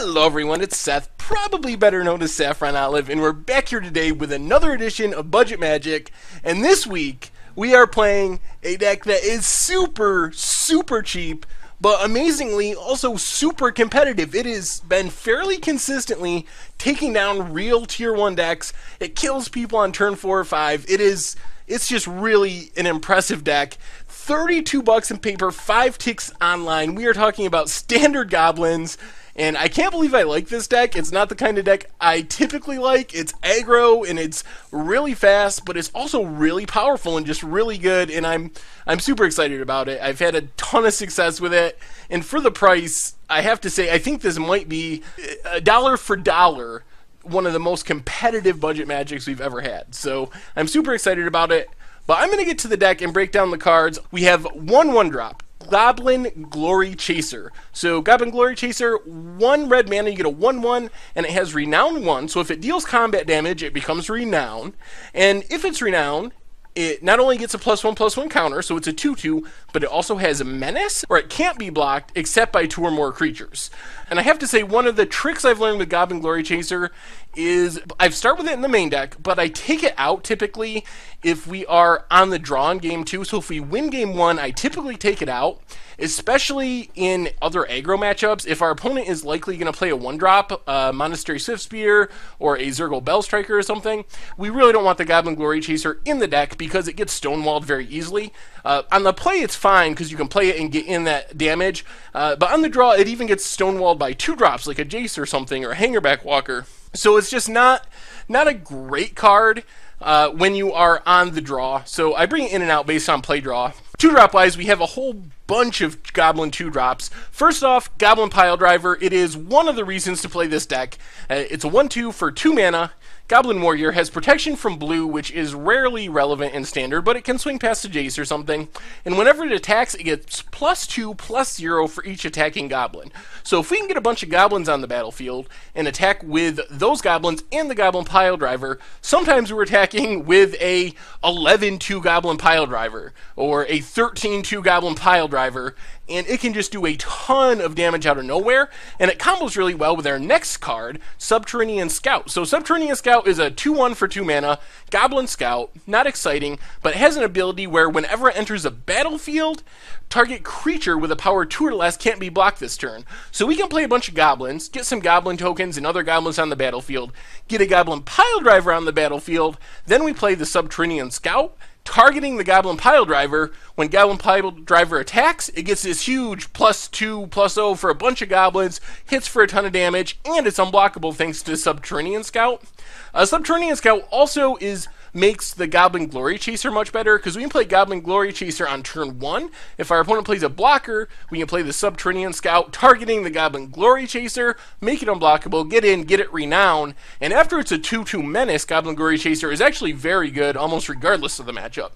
Hello everyone, it's Seth, probably better known as Saffron, and we're back here today with another edition of Budget Magic, and this week we are playing a deck that is super cheap, but amazingly also super competitive. It has been fairly consistently taking down real tier 1 decks. It kills people on turn 4 or 5. It's just really an impressive deck. $32 in paper, 5 ticks online. We are talking about standard goblins. And I can't believe I like this deck. It's not the kind of deck I typically like. It's aggro and it's really fast, but it's also really powerful and just really good. And I'm super excited about it. I've had a ton of success with it. And for the price, I have to say, I think this might be dollar for dollar one of the most competitive budget magics we've ever had. So I'm super excited about it. But I'm going to get to the deck and break down the cards. We have one drop. Goblin Glory Chaser. So Goblin Glory Chaser, 1 red mana, you get a 1/1, and it has Renown 1, so if it deals combat damage, it becomes Renown, and if it's Renown, it not only gets a +1/+1 counter, so it's a 2/2, but it also has a Menace, or it can't be blocked except by 2 or more creatures. And I have to say, one of the tricks I've learned with Goblin Glory Chaser is I start with it in the main deck, but I take it out typically if we are on the draw in game 2. So if we win game 1, I typically take it out, especially in other aggro matchups. If our opponent is likely going to play a 1-drop, Monastery Swiftspear, or a Zergo Bellstriker or something, we really don't want the Goblin Glory Chaser in the deck because it gets stonewalled very easily. On the play, it's fine because you can play it and get in that damage, but on the draw, it even gets stonewalled by 2 drops, like a Jace or something, or a Hangerback Walker. So it's just not a great card when you are on the draw. So I bring it in and out based on play draw. 2-drop wise, we have a whole bunch of Goblin 2-drops. First off, Goblin Piledriver. It is one of the reasons to play this deck. It's a 1/2 for 2 mana. Goblin Warrior has protection from blue, which is rarely relevant in standard, but it can swing past a Jace or something. And whenever it attacks, it gets +2/+0 for each attacking goblin. So if we can get a bunch of goblins on the battlefield and attack with those goblins and the Goblin Piledriver, sometimes we're attacking with a 11/2 Goblin Piledriver or a 13/2 Goblin Piledriver, and it can just do a ton of damage out of nowhere, and it combos really well with our next card, Subterranean Scout. So Subterranean Scout is a 2/1 for 2 mana, Goblin Scout, not exciting, but it has an ability where whenever it enters a battlefield, target creature with a power 2 or less can't be blocked this turn. So we can play a bunch of goblins, get some goblin tokens and other goblins on the battlefield, get a Goblin Piledriver on the battlefield, then we play the Subterranean Scout, targeting the Goblin Piledriver. When Goblin Piledriver attacks, it gets this huge +2/+0 for a bunch of goblins, hits for a ton of damage, and it's unblockable thanks to Subterranean Scout. Subterranean Scout also makes the Goblin Glory Chaser much better, because we can play Goblin Glory Chaser on turn 1. If our opponent plays a blocker, we can play the Subterranean Scout, targeting the Goblin Glory Chaser, make it unblockable, get in, get it Renown, and after it's a 2/2 Menace, Goblin Glory Chaser is actually very good, almost regardless of the matchup.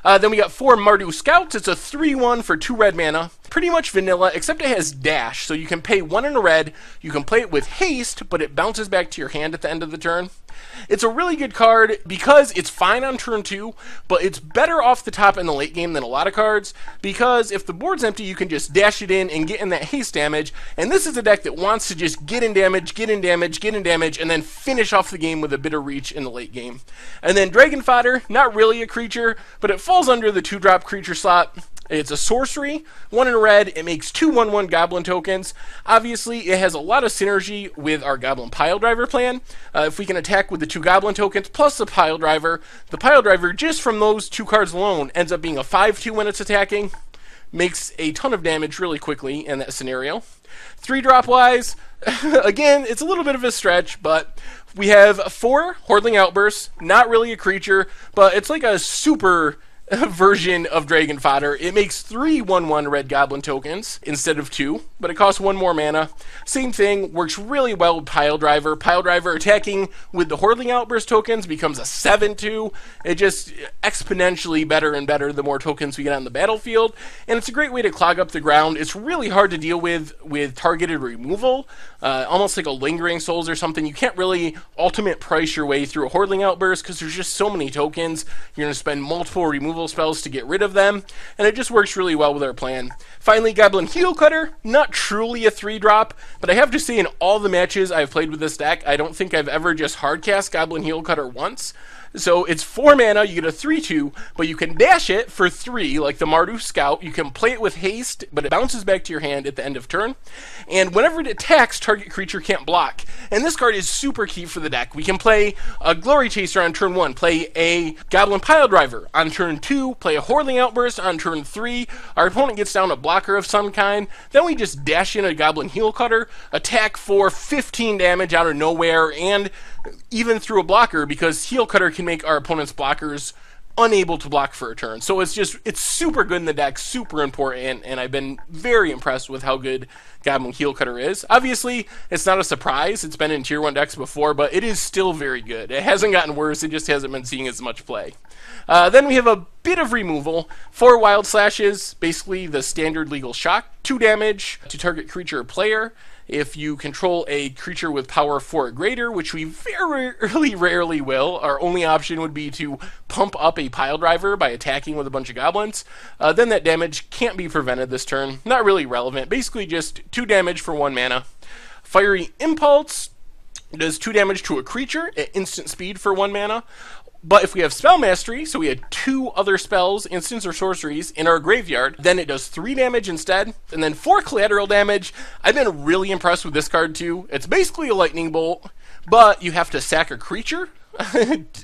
Then we got 4 Mardu Scouts. It's a 3/1 for 2 red mana. Pretty much vanilla, except it has dash, so you can pay 1 in a red, you can play it with haste, but it bounces back to your hand at the end of the turn. It's a really good card because it's fine on turn 2, but it's better off the top in the late game than a lot of cards, because if the board's empty, you can just dash it in and get in that haste damage, and this is a deck that wants to just get in damage, and then finish off the game with a bit of reach in the late game. And then Dragon Fodder, not really a creature, but it falls under the 2-drop creature slot. It's a sorcery, 1 in a red, it makes 2 1/1 goblin tokens. Obviously, it has a lot of synergy with our Goblin Piledriver plan. If we can attack with the 2 goblin tokens plus the Piledriver, just from those 2 cards alone, ends up being a 5/2 when it's attacking. Makes a ton of damage really quickly in that scenario. 3-drop wise, again, it's a little bit of a stretch, but we have 4 Hordling Outbursts, not really a creature, but it's like a super version of Dragon Fodder. It makes 3 1/1 red goblin tokens instead of 2, but it costs 1 more mana. Same thing, works really well with Piledriver. Piledriver attacking with the Hordling Outburst tokens becomes a 7/2. It just exponentially better and better the more tokens we get on the battlefield, and it's a great way to clog up the ground. It's really hard to deal with targeted removal, almost like a Lingering Souls or something. You can't really ultimate price your way through a Hordling Outburst because there's just so many tokens. You're going to spend multiple removal level spells to get rid of them, and it just works really well with our plan. Finally, Goblin Heel Cutter, not truly a 3-drop, but I have to say in all the matches I've played with this deck, I don't think I've ever just hardcast Goblin Heel Cutter once. So it's 4 mana, you get a 3/2, but you can dash it for 3, like the Mardu Scout. You can play it with haste, but it bounces back to your hand at the end of turn. And whenever it attacks, target creature can't block. And this card is super key for the deck. We can play a Glory Chaser on turn 1, play a Goblin Piledriver on turn 2, play a Hordeling Outburst on turn 3. Our opponent gets down a blocker of some kind. Then we just dash in a Goblin Heel Cutter, attack for 15 damage out of nowhere, and even through a blocker, because Heel Cutter can make our opponent's blockers unable to block for a turn. So it's super good in the deck, super important, and I've been very impressed with how good Goblin Heel Cutter is. Obviously, it's not a surprise. It's been in Tier 1 decks before, but it is still very good. It hasn't gotten worse. It just hasn't been seeing as much play. Then we have a bit of removal. 4 Wild Slashes, basically the standard legal shock. 2 damage to target creature or player. If you control a creature with power 4 or greater, which we very rarely will, our only option would be to pump up a Piledriver by attacking with a bunch of goblins. Then that damage can't be prevented this turn. Not really relevant. Basically just 2 damage for 1 mana. Fiery Impulse does 2 damage to a creature at instant speed for 1 mana. But if we have Spell Mastery, so we had 2 other spells, instants or sorceries, in our graveyard, then it does 3 damage instead, and then 4 collateral damage. I've been really impressed with this card too. It's basically a lightning bolt, but you have to sack a creature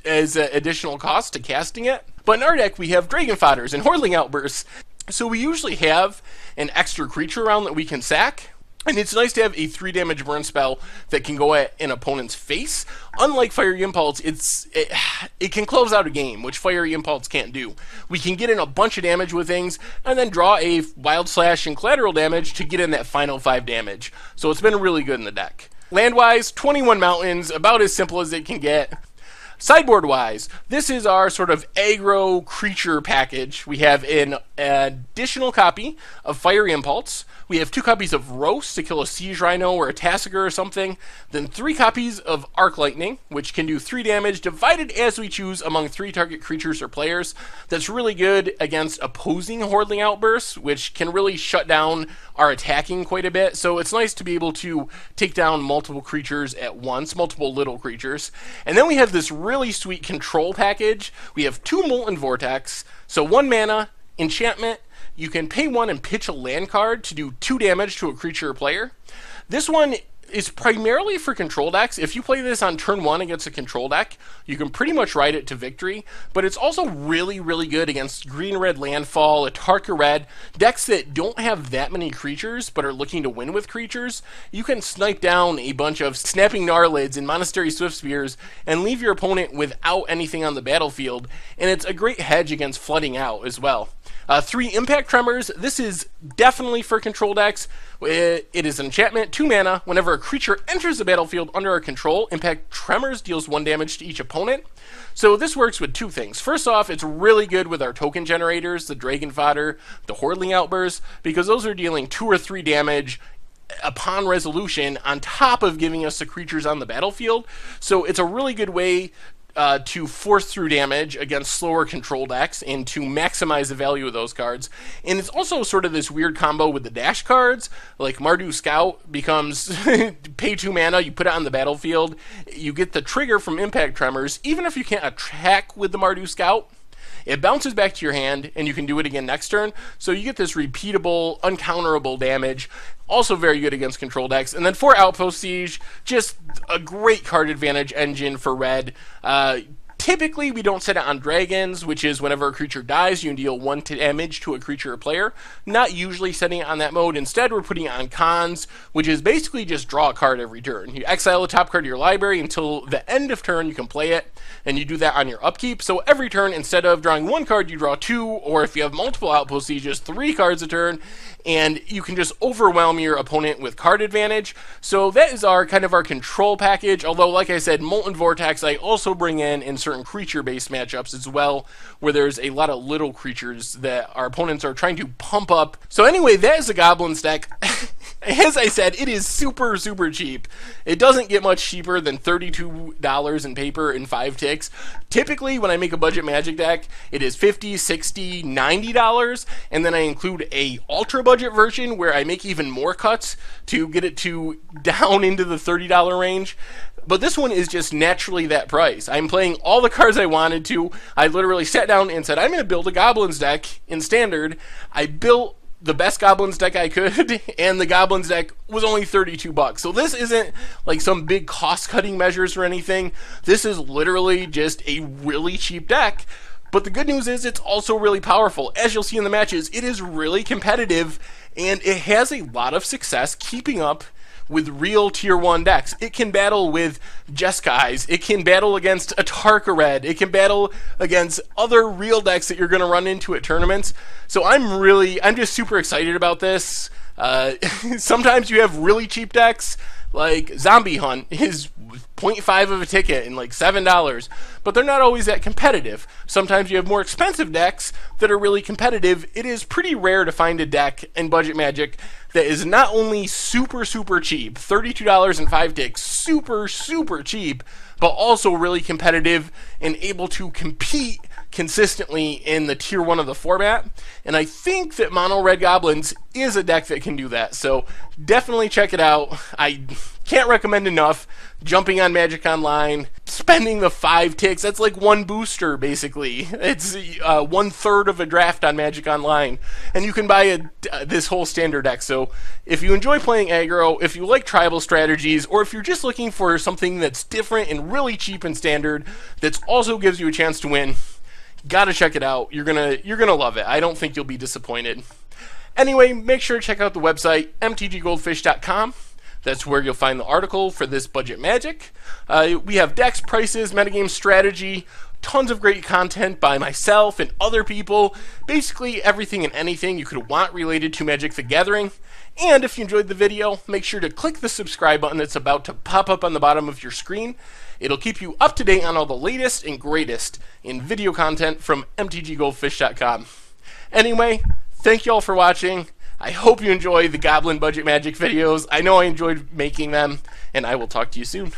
as an additional cost to casting it. But in our deck, we have Dragon Fodders and Hordeling Outbursts, so we usually have an extra creature around that we can sack. And it's nice to have a 3 damage burn spell that can go at an opponent's face. Unlike Fiery Impulse, it can close out a game, which Fiery Impulse can't do. We can get in a bunch of damage with things, and then draw a Wild Slash and collateral damage to get in that final 5 damage. So it's been really good in the deck. Land-wise, 21 mountains, about as simple as it can get. Sideboard-wise, this is our sort of aggro creature package. We have an additional copy of Fiery Impulse. We have 2 copies of Roast to kill a Siege Rhino or a Tassiger or something. Then 3 copies of Arc Lightning, which can do 3 damage divided as we choose among 3 target creatures or players. That's really good against opposing Hordeling Outbursts, which can really shut down our attacking quite a bit. So it's nice to be able to take down multiple creatures at once, multiple little creatures. And then we have this really sweet control package. We have 2 Molten Vortex, so 1 mana, enchantment. You can pay 1 and pitch a land card to do 2 damage to a creature or player. This one is primarily for control decks. If you play this on turn 1 against a control deck, you can pretty much ride it to victory, but it's also really good against green-red landfall, Atarka red, decks that don't have that many creatures but are looking to win with creatures. You can snipe down a bunch of Snapping Gnarlids and Monastery Swiftspears and leave your opponent without anything on the battlefield, and it's a great hedge against flooding out as well. 3 Impact Tremors. This is definitely for control decks. It is an enchantment, 2 mana. Whenever a creature enters the battlefield under our control, Impact Tremors deals 1 damage to each opponent. So this works with 2 things. First off, it's really good with our token generators, the Dragon Fodder, the Hordeling Outbursts, because those are dealing 2 or 3 damage upon resolution on top of giving us the creatures on the battlefield. So it's a really good way to force through damage against slower control decks and to maximize the value of those cards. And it's also sort of this weird combo with the dash cards, like Mardu Scout becomes pay 2 mana, you put it on the battlefield, you get the trigger from Impact Tremors. Even if you can't attack with the Mardu Scout, it bounces back to your hand, and you can do it again next turn. So you get this repeatable, uncounterable damage. Also very good against control decks. And then 4 Outpost Siege, just a great card advantage engine for red. Typically, we don't set it on dragons, which is whenever a creature dies, you can deal 1 damage to a creature or player. Not usually setting it on that mode. Instead, we're putting it on cons, which is basically just draw a card every turn. You exile the top card of your library until the end of turn, you can play it, and you do that on your upkeep. So every turn, instead of drawing 1 card, you draw 2, or if you have multiple Outpost Sieges, 3 cards a turn, and you can just overwhelm your opponent with card advantage. So that is our kind of our control package, although like I said, Molten Vortex I also bring in certain creature-based matchups as well, where there's a lot of little creatures that our opponents are trying to pump up. So anyway, that is the Goblins deck. As I said, it is super, super cheap. It doesn't get much cheaper than $32 in paper and 5 ticks. Typically, when I make a budget Magic deck, it is $50, $60, $90, and then I include a ultra budget version where I make even more cuts to get it to down into the $30 range. But this one is just naturally that price. I'm playing all the cards I wanted to. I literally sat down and said, I'm going to build a Goblins deck in Standard. I built the best Goblins deck I could, and the Goblins deck was only $32. So this isn't like some big cost-cutting measures or anything. This is literally just a really cheap deck. But the good news is it's also really powerful. As you'll see in the matches, it is really competitive, and it has a lot of success keeping up with real tier 1 decks. It can battle with Jeskai's, it can battle against a Tarka-Red, it can battle against other real decks that you're going to run into at tournaments. So I'm just super excited about this. Sometimes you have really cheap decks, like Zombie Hunt is 0.5 of a ticket and like $7, but they're not always that competitive. Sometimes you have more expensive decks that are really competitive. It is pretty rare to find a deck in Budget Magic that is not only super, super cheap, $32 and 5 ticks, super, super cheap, but also really competitive and able to compete consistently in the tier 1 of the format. And I think that Mono Red Goblins is a deck that can do that. So definitely check it out. I can't recommend enough jumping on Magic Online, spending the 5 ticks. That's like one booster, basically. It's 1/3 of a draft on Magic Online. And you can buy this whole standard deck. So if you enjoy playing aggro, if you like tribal strategies, or if you're just looking for something that's different and really cheap in standard, that also gives you a chance to win, gotta check it out. You're gonna love it. I don't think you'll be disappointed. Anyway, make sure to check out the website, mtggoldfish.com. That's where you'll find the article for this Budget Magic. We have decks, prices, metagame strategy, tons of great content by myself and other people. Basically everything and anything you could want related to Magic the Gathering. And if you enjoyed the video, make sure to click the subscribe button that's about to pop up on the bottom of your screen. It'll keep you up to date on all the latest and greatest in video content from mtggoldfish.com. Anyway, thank you all for watching. I hope you enjoy the Goblin Budget Magic videos. I know I enjoyed making them, and I will talk to you soon.